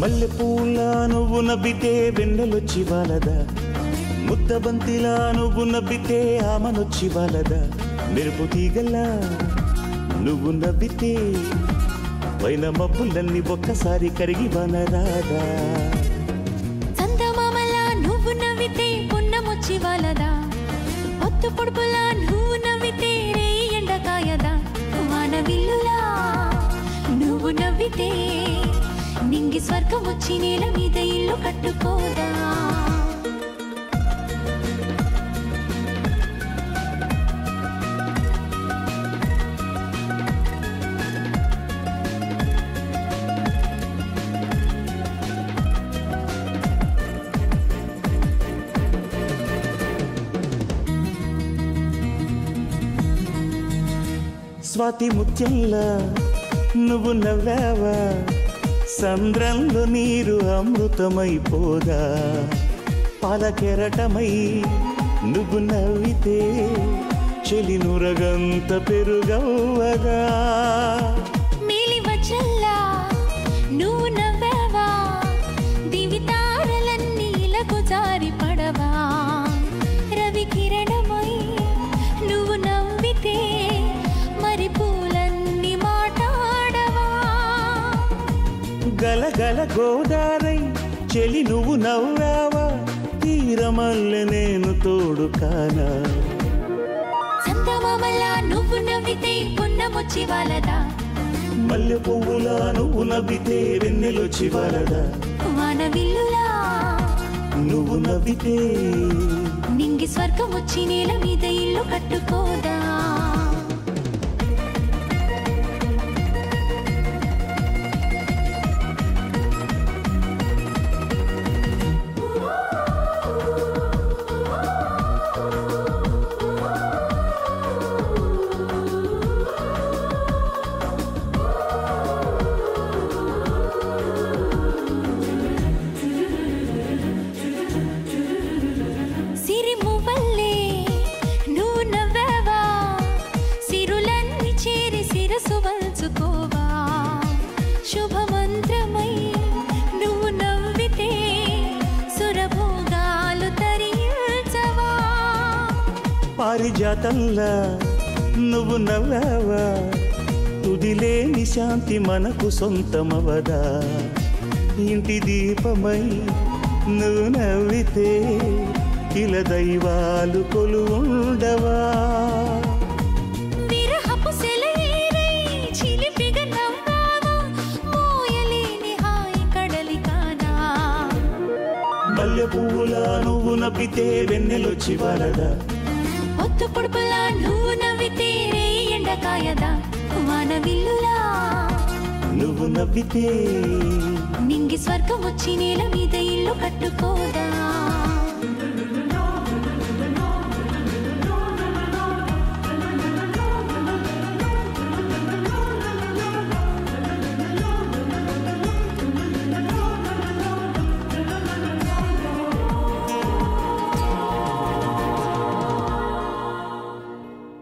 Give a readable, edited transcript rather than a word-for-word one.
మల్లెపూలా నువ్వు నవ్వితే వెన్నెలొచ్చి వాలదా, ముద్దబంతిలా నువ్వు నవ్వితే ఆమనొచ్చి వాలదా, మెరుపు తీగల్లా నువ్వు నవ్వితే పైన మబ్బులన్నీ ఒక్కసారి కరిగి వనరాదా. చందమామలా నువ్వు నవ్వితే పున్నమొచ్చి వాలదా, పొత్తు పొడుపులా నువ్వు నవ్వితే రేయి ఎండకాయదా, వానవిల్లులా నువ్వు నవ్వితే నింగి స్వర్గం వచ్చి నేల మీద ఇల్లు కట్టుకోదా. స్వాతి ముత్యంలా నువ్వు నవ్వావా, సంద్రంలో నీరు అమృతమైపోదా, పాలకెరటమై నువ్వు నవ్వితే చెలి నురగంత పెరుగవ్వదా. మేలివచ్చల్లా నువ్వు నవ్వావా, దివితారలన్నీ ఇలకు జారి పడవా, రవి కిరణమై నువ్వు నవ్వితే మరి పూలన్నీ మాట్లాడవా. గలగల గోదారై చెలి నువ్వు నవ్వావా, తీరమల్లె నేను తోడు కానా. చందమామలా నువ్వు నవ్వితే పున్నమొచ్చి వాలదా, మల్లె పువ్వులా నువ్వు నవ్వితే వెన్నెలొచ్చి వాలదా, వానవిల్లులా నువ్వు నవ్వితే నింగి స్వర్గం వచ్చి నేల మీద ఇల్లు కట్టుకోదా. సిరిమువల్లే నువ్వు నవ్వావా, సిరులన్నీ చేరి శిరసు వంచుకోవా, శుభమంత్రమై నువ్వు నవ్వితే సురభోగాలు తరించవా. పారిజాతంలా నువ్వు నవ్వావా, తుదిలేని శాంతి మనకు సొంతమవదా, ఇంటి దీపమై నువ్వు నవ్వితే ఇల దైవాలు కొలువుండవా. విరహపు సెలయేరై చిలిపిగా నవ్వావా, మోయలేని హాయి కడలి కానా. మల్లె పువ్వులా నువ్వు నవ్వితే వెన్నెలొచ్చి వాలదా, పొత్తు పొడుపులా నువ్వు నవ్వితే రేయి ఎండకాయదా, వానవిల్లులా నువ్వు నవ్వితే నింగి స్వర్గం వచ్చి నేల మీద ఇల్లు కట్టుకోదా.